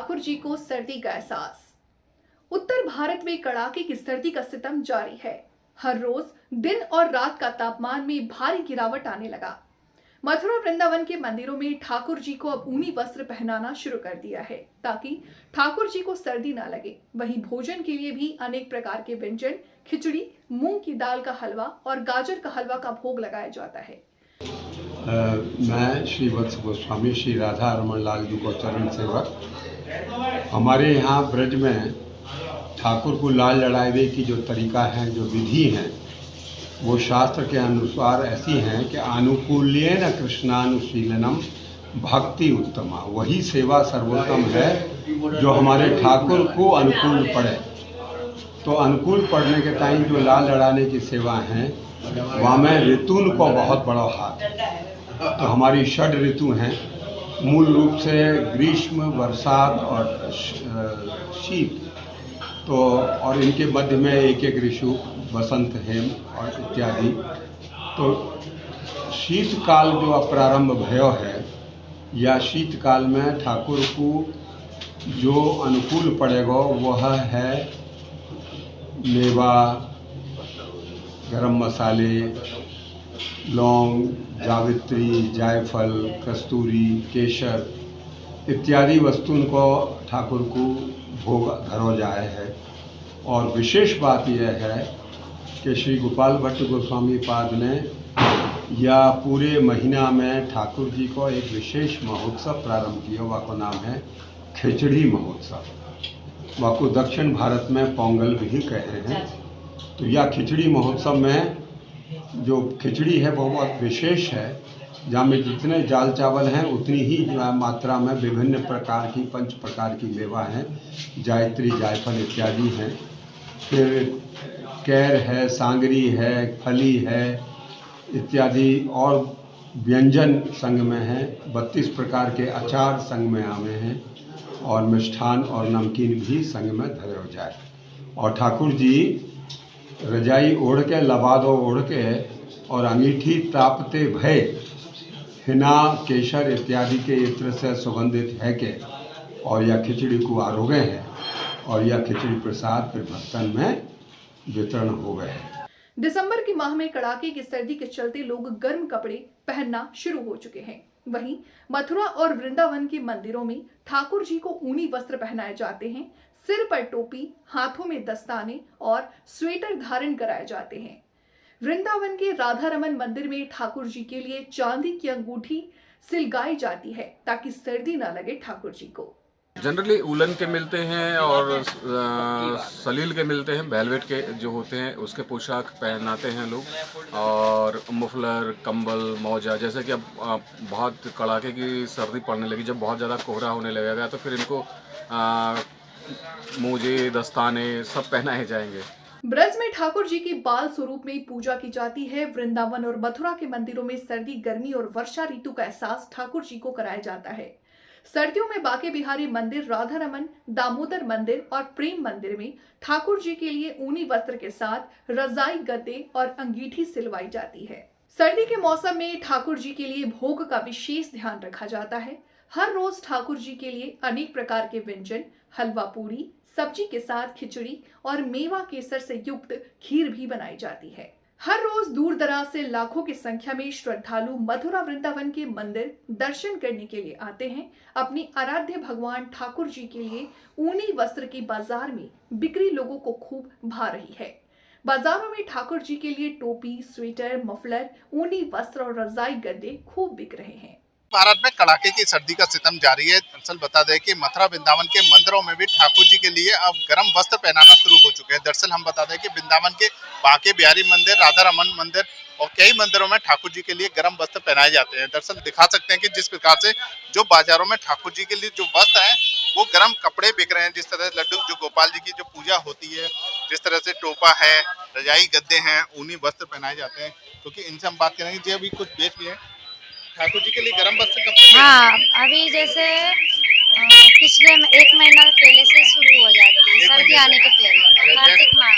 ठाकुर जी को सर्दी का एहसास। उत्तर भारत में कड़ाके की सर्दी का सितम जारी है। हर रोज दिन और रात का तापमान में भारी गिरावट आने लगा। मथुरा वृंदावन के मंदिरों में ठाकुर जी को अब ऊनी वस्त्र पहनाना शुरू कर दिया है ताकि ठाकुर जी को सर्दी ना लगे। वहीं भोजन के लिए भी अनेक प्रकार के व्यंजन, खिचड़ी, मूंग की दाल का हलवा और गाजर का हलवा का भोग लगाया जाता है। मैं श्री वत्स गोस्वामी श्री राधा रमन लाल जी को चरण सेवक। हमारे यहाँ ब्रज में ठाकुर को लाल लड़ावे की जो तरीका है, जो विधि है, वो शास्त्र के अनुसार ऐसी हैं कि आनुकूल्येन कृष्णानुशीलनम भक्ति उत्तमा। वही सेवा सर्वोत्तम है जो हमारे ठाकुर को अनुकूल पड़े। तो अनुकूल पड़ने के टाइम जो लाल लड़ाने की सेवा है, वहाँ में ऋतुन को बहुत बड़ा हाथ। तो हमारी षड ऋतु हैं, मूल रूप से ग्रीष्म, बरसात और शीत। तो और इनके मध्य में एक एक ऋतु बसंत, हेम और इत्यादि। तो शीतकाल जो प्रारंभ भयो है, या शीतकाल में ठाकुर को जो अनुकूल पड़ेगा वह है मेवा, गरम मसाले, लौंग, जावित्री, जायफल, कस्तूरी, केसर इत्यादि वस्तुओं को ठाकुर को भोग धरो जाए है। और विशेष बात यह है कि श्री गोपाल भट्ट गोस्वामी पाद ने या पूरे महीना में ठाकुर जी को एक विशेष महोत्सव प्रारंभ किया। वाको नाम है खिचड़ी महोत्सव। वाको दक्षिण भारत में पोंगल भी कहते हैं। तो यह खिचड़ी महोत्सव में जो खिचड़ी है वो बहुत विशेष है, जहाँ में जितने दाल चावल हैं उतनी ही मात्रा में विभिन्न प्रकार की 5 प्रकार की मेवा हैं, जायत्री, जायफल इत्यादि हैं। फिर कैर है, सांगरी है, फली है इत्यादि और व्यंजन संग में हैं। 32 प्रकार के अचार संग में आवे हैं और मिष्ठान और नमकीन भी संग में धरे हो जाए। और ठाकुर जी रजाई ओढ़ के, लबादो ओढ़ के और अंगीठी तापते भय हिना, केसर इत्यादि के इत्र से सुगंधित है के और यह खिचड़ी को आरोगे हैं और यह खिचड़ी प्रसाद फिर भक्तन में वितरण हो गए हैं। दिसंबर के माह में कड़ाके की सर्दी के चलते लोग गर्म कपड़े पहनना शुरू हो चुके हैं। वहीं मथुरा और वृंदावन के मंदिरों में ठाकुर जी को ऊनी वस्त्र पहनाए जाते हैं। सिर पर टोपी, हाथों में दस्ताने और स्वेटर धारण कराए जाते हैं। वृंदावन के राधा रमन मंदिर में ठाकुर जी के लिए चांदी की अंगूठी सिलगाई जाती है ताकि सर्दी ना लगे ठाकुर जी को। जनरली उलन के मिलते हैं और सलील के मिलते हैं, वेलवेट के जो होते हैं उसके पोशाक पहनाते हैं लोग। और मफलर, कंबल, मौजा, जैसे कि अब बहुत कड़ाके की सर्दी पड़ने लगी, जब बहुत ज़्यादा कोहरा होने लगेगा तो फिर इनको मोजे, दस्ताने सब पहनाए जाएंगे। ब्रज में ठाकुर जी की बाल स्वरूप में पूजा की जाती है। वृंदावन और मथुरा के मंदिरों में सर्दी, गर्मी और वर्षा ऋतु का एहसास ठाकुर जी को कराया जाता है। सर्दियों में बाके बिहारी मंदिर, राधा रमन, दामोदर मंदिर और प्रेम मंदिर में ठाकुर जी के लिए ऊनी वस्त्र के साथ रजाई, गद्दे और अंगीठी सिलवाई जाती है। सर्दी के मौसम में ठाकुर जी के लिए भोग का विशेष ध्यान रखा जाता है। हर रोज ठाकुर जी के लिए अनेक प्रकार के व्यंजन, हलवा पूरी, सब्जी के साथ खिचड़ी और मेवा केसर से युक्त खीर भी बनाई जाती है। हर रोज दूर दराज से लाखों की संख्या में श्रद्धालु मथुरा वृंदावन के मंदिर दर्शन करने के लिए आते हैं। अपनी आराध्य भगवान ठाकुर जी के लिए ऊनी वस्त्र की बाजार में बिक्री लोगों को खूब भा रही है। बाजारों में ठाकुर जी के लिए टोपी, स्वेटर, मफलर, ऊनी वस्त्र और रजाई गद्दे खूब बिक रहे हैं। भारत में कड़ाके की सर्दी का सितम जारी है। दरअसल बता दें कि मथुरा वृंदावन के मंदिरों में भी ठाकुर जी के लिए अब गर्म वस्त्र पहनाना शुरू हो चुके हैं। दरअसल हम बता दें कि वृंदावन के बाके बिहारी मंदिर, राधा रमन मंदिर और कई मंदिरों में ठाकुर जी के लिए गर्म वस्त्र पहनाए जाते हैं। दरअसल दिखा सकते हैं कि जिस प्रकार से जो बाजारों में ठाकुर जी के लिए जो वस्त्र है वो गर्म कपड़े बिक रहे हैं। जिस तरह से लड्डू, जो गोपाल जी की जो पूजा होती है, जिस तरह से टोपा है, रजाई गद्दे हैं, ऊनी वस्त्र पहनाए जाते हैं। क्योंकि इनसे हम बात करेंगे जी, अभी कुछ बेच भी है ठाकुर जी के लिए गर्म वस्त्र कब? हाँ, अभी जैसे पिछले 1 महीना पहले से शुरू हो जाती है, सर्दी आने के पहले, कार्तिक माह।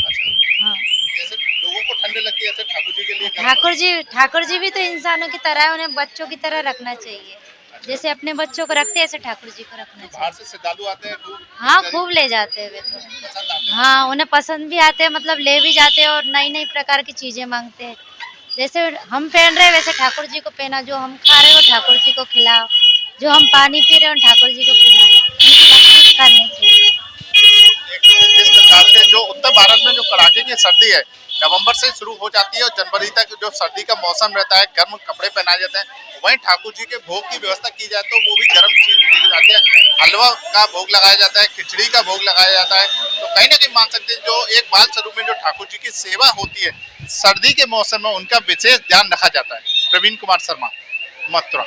अच्छा, हाँ, जैसे लोगों को ठंड लगती है, ऐसे ठाकुर जी के लिए गर्म ठाकुर जी भी तो इंसानों की तरह है, उन्हें बच्चों की तरह रखना चाहिए। वस्त्र। जैसे अपने बच्चों को रखते हैं ऐसे ठाकुर जी को रखना चाहिए। बाहर से श्रद्धालु आते हैं खूब हाँ, खूब ले जाते हैं वे तो। पसंद आते हैं। हाँ, उन्हें पसंद भी आते हैं, मतलब ले भी जाते हैं और नई नई प्रकार की चीजें मांगते हैं। जैसे हम पहन रहे हैं वैसे ठाकुर जी को पहना, जो हम खा रहे हो ठाकुर जी को खिलाओ, जो हम पानी पी रहे हो ठाकुर जी को पिलाओ, उनको लक्षित करने चाहिए। इस प्रकार से जो उत्तर भारत में जो कड़ाके की सर्दी है नवंबर से शुरू हो जाती है और जनवरी तक जो सर्दी का मौसम रहता है, गर्म कपड़े पहनाए जाते हैं, वहीं ठाकुर जी के भोग की व्यवस्था की जाए तो वो भी गर्म चीज दी जाती है। हलवा का भोग लगाया जाता है, खिचड़ी का भोग लगाया जाता है। तो कहीं ना कहीं मान सकते हैं जो एक बाल स्वरूप में जो ठाकुर जी की सेवा होती है सर्दी के मौसम में उनका विशेष ध्यान रखा जाता है। प्रवीण कुमार शर्मा, मथुरा।